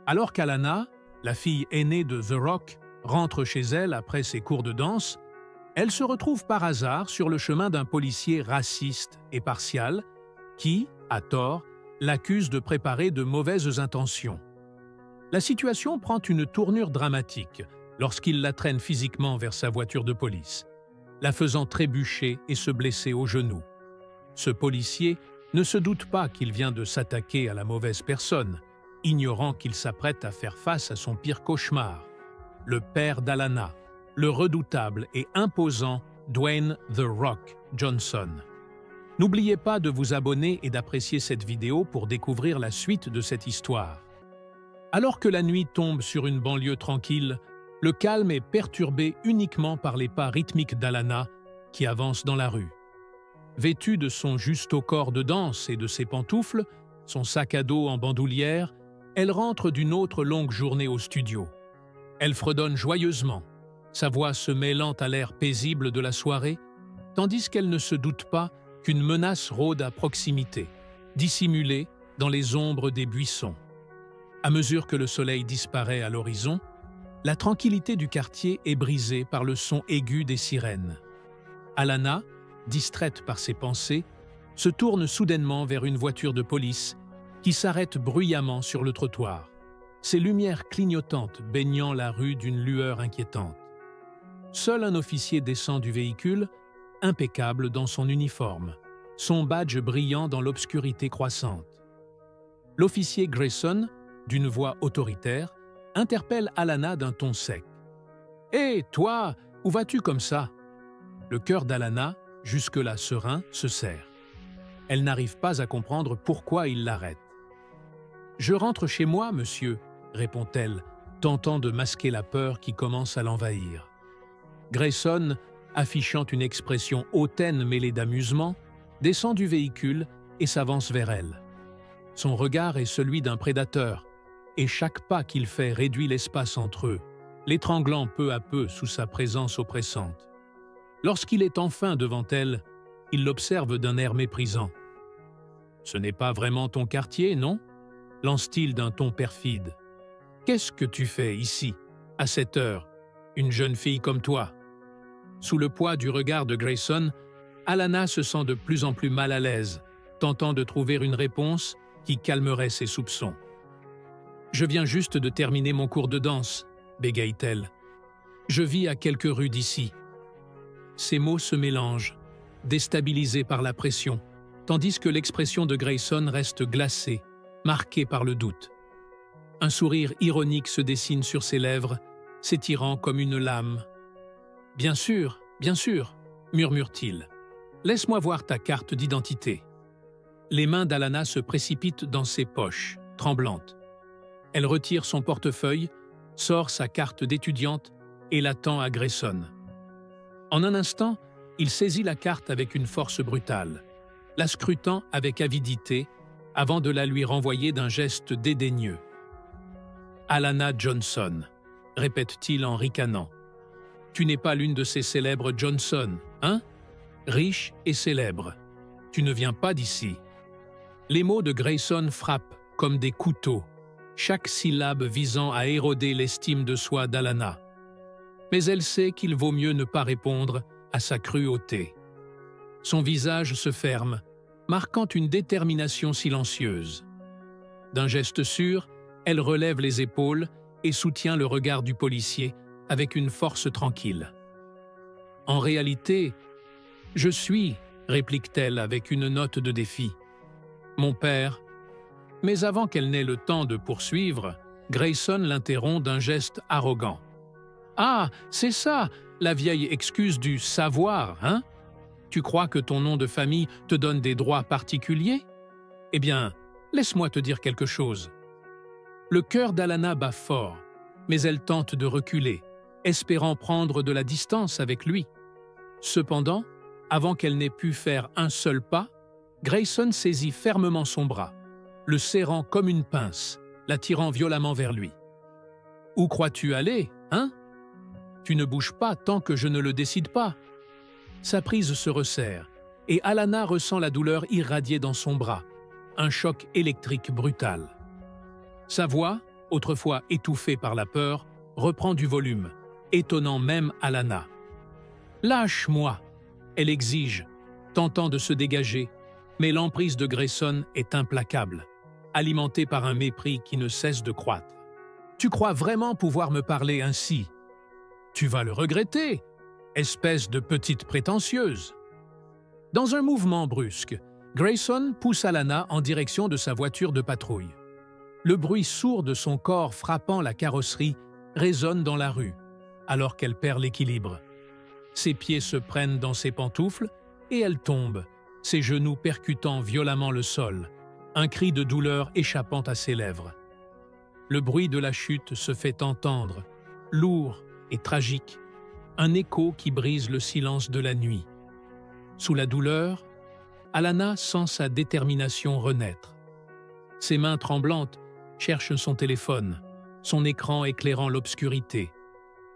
Alors qu'Alana, la fille aînée de The Rock, rentre chez elle après ses cours de danse, elle se retrouve par hasard sur le chemin d'un policier raciste et partial qui, à tort, l'accuse de préparer de mauvaises intentions. La situation prend une tournure dramatique lorsqu'il la traîne physiquement vers sa voiture de police, la faisant trébucher et se blesser au genou. Ce policier ne se doute pas qu'il vient de s'attaquer à la mauvaise personne, ignorant qu'il s'apprête à faire face à son pire cauchemar, le père d'Alana, le redoutable et imposant Dwayne « The Rock » Johnson. N'oubliez pas de vous abonner et d'apprécier cette vidéo pour découvrir la suite de cette histoire. Alors que la nuit tombe sur une banlieue tranquille, le calme est perturbé uniquement par les pas rythmiques d'Alana qui avance dans la rue. Vêtue de son juste-au-corps de danse et de ses pantoufles, son sac à dos en bandoulière, elle rentre d'une autre longue journée au studio. Elle fredonne joyeusement, sa voix se mêlant à l'air paisible de la soirée, tandis qu'elle ne se doute pas qu'une menace rôde à proximité, dissimulée dans les ombres des buissons. À mesure que le soleil disparaît à l'horizon, la tranquillité du quartier est brisée par le son aigu des sirènes. Alana, distraite par ses pensées, se tourne soudainement vers une voiture de police qui s'arrête bruyamment sur le trottoir, ses lumières clignotantes baignant la rue d'une lueur inquiétante. Seul un officier descend du véhicule, impeccable dans son uniforme, son badge brillant dans l'obscurité croissante. L'officier Grayson, d'une voix autoritaire, interpelle Alana d'un ton sec. « Hé, toi, où vas-tu comme ça ?» Le cœur d'Alana, jusque-là serein, se serre. Elle n'arrive pas à comprendre pourquoi il l'arrête. « Je rentre chez moi, monsieur », répond-elle, tentant de masquer la peur qui commence à l'envahir. Grayson, affichant une expression hautaine mêlée d'amusement, descend du véhicule et s'avance vers elle. Son regard est celui d'un prédateur, et chaque pas qu'il fait réduit l'espace entre eux, l'étranglant peu à peu sous sa présence oppressante. Lorsqu'il est enfin devant elle, il l'observe d'un air méprisant. « Ce n'est pas vraiment ton quartier, non ?» lance-t-il d'un ton perfide. « Qu'est-ce que tu fais ici, à cette heure, une jeune fille comme toi ?» Sous le poids du regard de Grayson, Alana se sent de plus en plus mal à l'aise, tentant de trouver une réponse qui calmerait ses soupçons. « Je viens juste de terminer mon cours de danse, » bégaye-t-elle. « Je vis à quelques rues d'ici. » Ces mots se mélangent, déstabilisés par la pression, tandis que l'expression de Grayson reste glacée, marquée par le doute. Un sourire ironique se dessine sur ses lèvres, s'étirant comme une lame. « bien sûr, murmure-t-il. « Laisse-moi voir ta carte d'identité. » Les mains d'Alana se précipitent dans ses poches, tremblantes. Elle retire son portefeuille, sort sa carte d'étudiante et la tend à Grayson. En un instant, il saisit la carte avec une force brutale, la scrutant avec avidité avant de la lui renvoyer d'un geste dédaigneux. « Alana Johnson », répète-t-il en ricanant. « Tu n'es pas l'une de ces célèbres Johnson, hein? Riche et célèbre. Tu ne viens pas d'ici. » Les mots de Grayson frappent comme des couteaux, chaque syllabe visant à éroder l'estime de soi d'Alana. Mais elle sait qu'il vaut mieux ne pas répondre à sa cruauté. Son visage se ferme, marquant une détermination silencieuse. D'un geste sûr, elle relève les épaules et soutient le regard du policier avec une force tranquille. « En réalité, je suis, » réplique-t-elle avec une note de défi. « Mon père. » Mais avant qu'elle n'ait le temps de poursuivre, Grayson l'interrompt d'un geste arrogant. « Ah, c'est ça, la vieille excuse du savoir, hein? Tu crois que ton nom de famille te donne des droits particuliers? Eh bien, laisse-moi te dire quelque chose. » Le cœur d'Alana bat fort, mais elle tente de reculer, espérant prendre de la distance avec lui. Cependant, avant qu'elle n'ait pu faire un seul pas, Grayson saisit fermement son bras, le serrant comme une pince, l'attirant violemment vers lui. « Où crois-tu aller, hein? Tu ne bouges pas tant que je ne le décide pas. » Sa prise se resserre, et Alana ressent la douleur irradier dans son bras, un choc électrique brutal. Sa voix, autrefois étouffée par la peur, reprend du volume, étonnant même Alanna. « Lâche-moi !» elle exige, tentant de se dégager, mais l'emprise de Grayson est implacable, alimentée par un mépris qui ne cesse de croître. « Tu crois vraiment pouvoir me parler ainsi? Tu vas le regretter, espèce de petite prétentieuse. » Dans un mouvement brusque, Grayson pousse Alanna en direction de sa voiture de patrouille. Le bruit sourd de son corps frappant la carrosserie résonne dans la rue, alors qu'elle perd l'équilibre. Ses pieds se prennent dans ses pantoufles et elle tombe, ses genoux percutant violemment le sol, un cri de douleur échappant à ses lèvres. Le bruit de la chute se fait entendre, lourd et tragique, un écho qui brise le silence de la nuit. Sous la douleur, Alanna sent sa détermination renaître. Ses mains tremblantes cherchent son téléphone, son écran éclairant l'obscurité.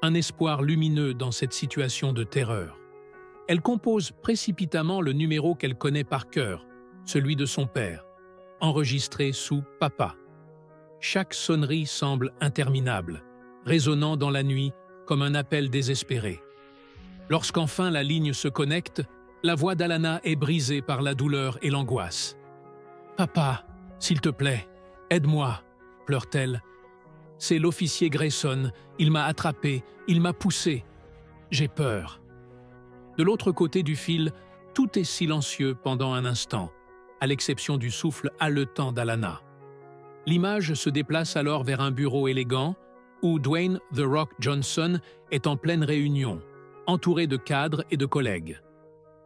Un espoir lumineux dans cette situation de terreur. Elle compose précipitamment le numéro qu'elle connaît par cœur, celui de son père, enregistré sous « Papa ». Chaque sonnerie semble interminable, résonnant dans la nuit comme un appel désespéré. Lorsqu'enfin la ligne se connecte, la voix d'Alanna est brisée par la douleur et l'angoisse. « Papa, s'il te plaît, aide-moi », pleure-t-elle. « C'est l'officier Grayson, il m'a attrapé, il m'a poussé. J'ai peur. » De l'autre côté du fil, tout est silencieux pendant un instant, à l'exception du souffle haletant d'Alanna. L'image se déplace alors vers un bureau élégant où Dwayne « The Rock » Johnson est en pleine réunion, entouré de cadres et de collègues.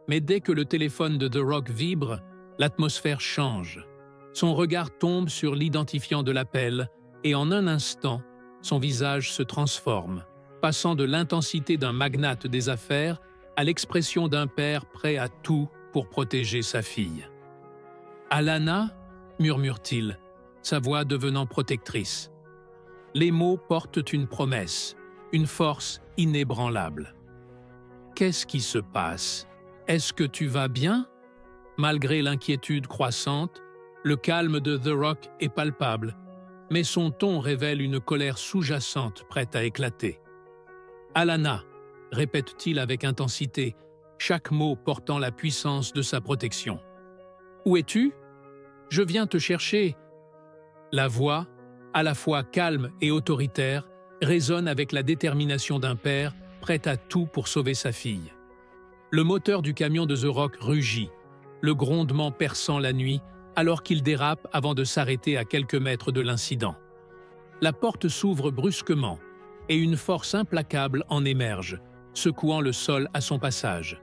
Mais dès que le téléphone de The Rock vibre, l'atmosphère change. Son regard tombe sur l'identifiant de l'appel et en un instant, son visage se transforme, passant de l'intensité d'un magnate des affaires à l'expression d'un père prêt à tout pour protéger sa fille. « Alanna » murmure-t-il, sa voix devenant protectrice. Les mots portent une promesse, une force inébranlable. « Qu'est-ce qui se passe? Est-ce que tu vas bien ?» Malgré l'inquiétude croissante, le calme de The Rock est palpable, mais son ton révèle une colère sous-jacente prête à éclater. « Alanna » répète-t-il avec intensité, chaque mot portant la puissance de sa protection. « Où es-tu? Je viens te chercher. » La voix, à la fois calme et autoritaire, résonne avec la détermination d'un père prêt à tout pour sauver sa fille. Le moteur du camion de The Rock rugit, le grondement perçant la nuit alors qu'il dérape avant de s'arrêter à quelques mètres de l'incident. La porte s'ouvre brusquement et une force implacable en émerge, secouant le sol à son passage.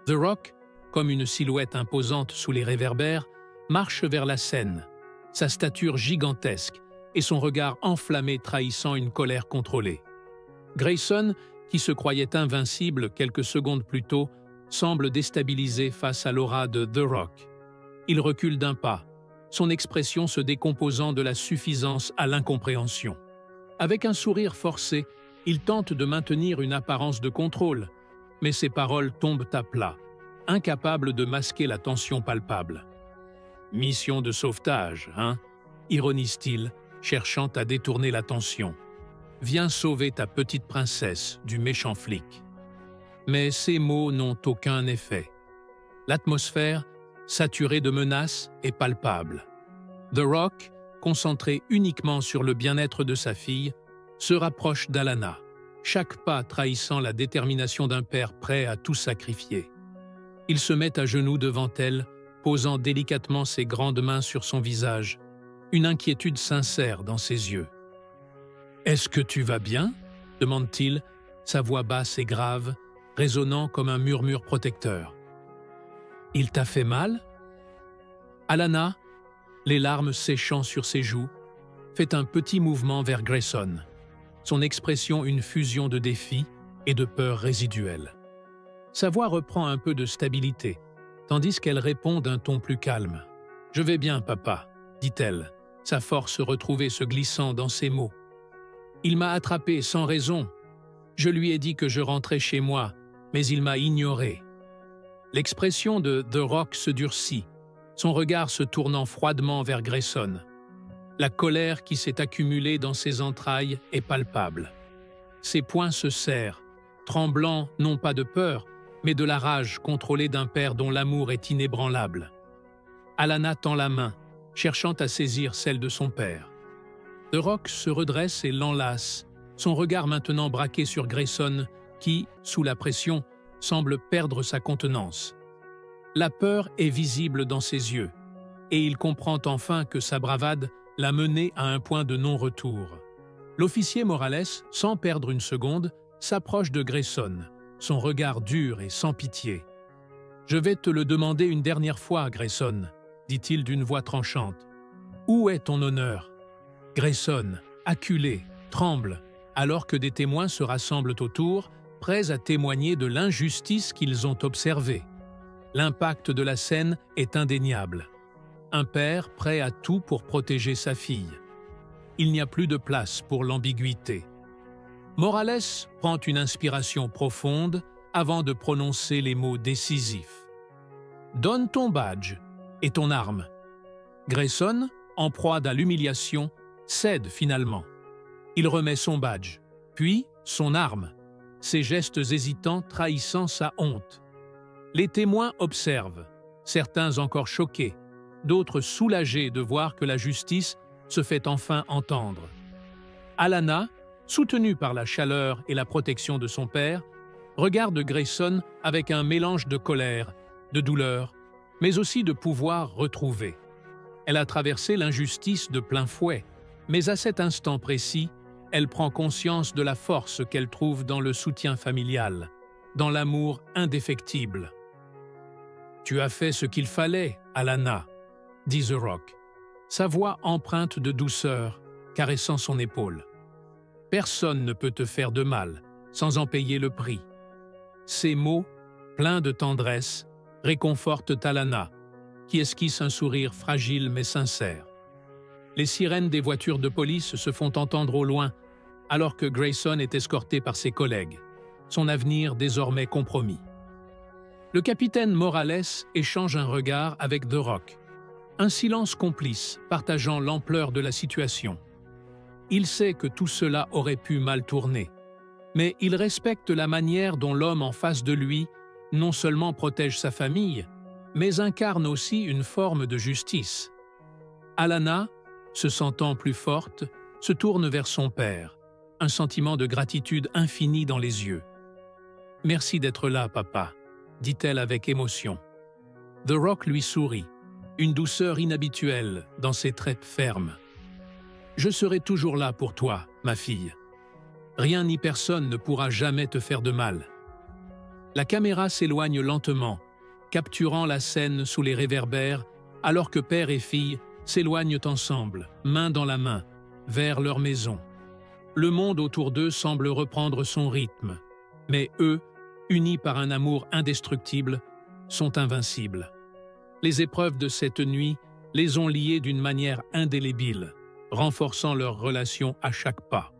The Rock, comme une silhouette imposante sous les réverbères, marche vers la scène, sa stature gigantesque et son regard enflammé trahissant une colère contrôlée. Grayson, qui se croyait invincible quelques secondes plus tôt, semble déstabilisé face à l'aura de The Rock. Il recule d'un pas, son expression se décomposant de la suffisance à l'incompréhension. Avec un sourire forcé, il tente de maintenir une apparence de contrôle, mais ses paroles tombent à plat, incapables de masquer la tension palpable. « Mission de sauvetage, hein ?» ironise-t-il, cherchant à détourner l'attention. « Viens sauver ta petite princesse du méchant flic. » Mais ces mots n'ont aucun effet. L'atmosphère, saturée de menaces, est palpable. The Rock, concentré uniquement sur le bien-être de sa fille, se rapproche d'Alanna, chaque pas trahissant la détermination d'un père prêt à tout sacrifier. Il se met à genoux devant elle, posant délicatement ses grandes mains sur son visage, une inquiétude sincère dans ses yeux. « Est-ce que tu vas bien ?» demande-t-il, sa voix basse et grave, résonnant comme un murmure protecteur. « Il t'a fait mal ?» Alanna, les larmes séchant sur ses joues, fait un petit mouvement vers Grayson, son expression une fusion de défi et de peur résiduelle. Sa voix reprend un peu de stabilité, tandis qu'elle répond d'un ton plus calme. « Je vais bien, papa », dit-elle, sa force retrouvée se glissant dans ses mots. « Il m'a attrapé sans raison. Je lui ai dit que je rentrais chez moi, mais il m'a ignoré. » L'expression de The Rock se durcit, son regard se tournant froidement vers Grayson. La colère qui s'est accumulée dans ses entrailles est palpable. Ses poings se serrent, tremblant non pas de peur, mais de la rage contrôlée d'un père dont l'amour est inébranlable. Alanna tend la main, cherchant à saisir celle de son père. The Rock se redresse et l'enlace, son regard maintenant braqué sur Grayson qui, sous la pression, semble perdre sa contenance. La peur est visible dans ses yeux, et il comprend enfin que sa bravade l'a mené à un point de non-retour. L'officier Morales, sans perdre une seconde, s'approche de Grayson, son regard dur et sans pitié. « Je vais te le demander une dernière fois, Grayson, » dit-il d'une voix tranchante. « Où est ton honneur ?» Grayson, acculé, tremble, alors que des témoins se rassemblent autour, prêts à témoigner de l'injustice qu'ils ont observée. L'impact de la scène est indéniable. Un père prêt à tout pour protéger sa fille. Il n'y a plus de place pour l'ambiguïté. Morales prend une inspiration profonde avant de prononcer les mots décisifs. « Donne ton badge et ton arme. » Grayson, en proie à l'humiliation, cède finalement. Il remet son badge, puis son arme, ses gestes hésitants trahissant sa honte. Les témoins observent, certains encore choqués, d'autres soulagés de voir que la justice se fait enfin entendre. Alanna, soutenue par la chaleur et la protection de son père, regarde Grayson avec un mélange de colère, de douleur, mais aussi de pouvoir retrouvé. Elle a traversé l'injustice de plein fouet, mais à cet instant précis, elle prend conscience de la force qu'elle trouve dans le soutien familial, dans l'amour indéfectible. « Tu as fait ce qu'il fallait, Alanna, » dit The Rock, sa voix empreinte de douceur, caressant son épaule. « Personne ne peut te faire de mal, sans en payer le prix. » Ces mots, pleins de tendresse, réconfortent Alanna, qui esquisse un sourire fragile mais sincère. Les sirènes des voitures de police se font entendre au loin, alors que Grayson est escorté par ses collègues, son avenir désormais compromis. Le capitaine Morales échange un regard avec The Rock, un silence complice partageant l'ampleur de la situation. Il sait que tout cela aurait pu mal tourner, mais il respecte la manière dont l'homme en face de lui non seulement protège sa famille, mais incarne aussi une forme de justice. Alanna, se sentant plus forte, se tourne vers son père, un sentiment de gratitude infinie dans les yeux. « Merci d'être là, papa », dit-elle avec émotion. The Rock lui sourit, une douceur inhabituelle dans ses traits fermes. « Je serai toujours là pour toi, ma fille. Rien ni personne ne pourra jamais te faire de mal. » La caméra s'éloigne lentement, capturant la scène sous les réverbères, alors que père et fille s'éloignent ensemble, main dans la main, vers leur maison. Le monde autour d'eux semble reprendre son rythme, mais eux, unis par un amour indestructible, sont invincibles. Les épreuves de cette nuit les ont liés d'une manière indélébile, renforçant leur relation à chaque pas.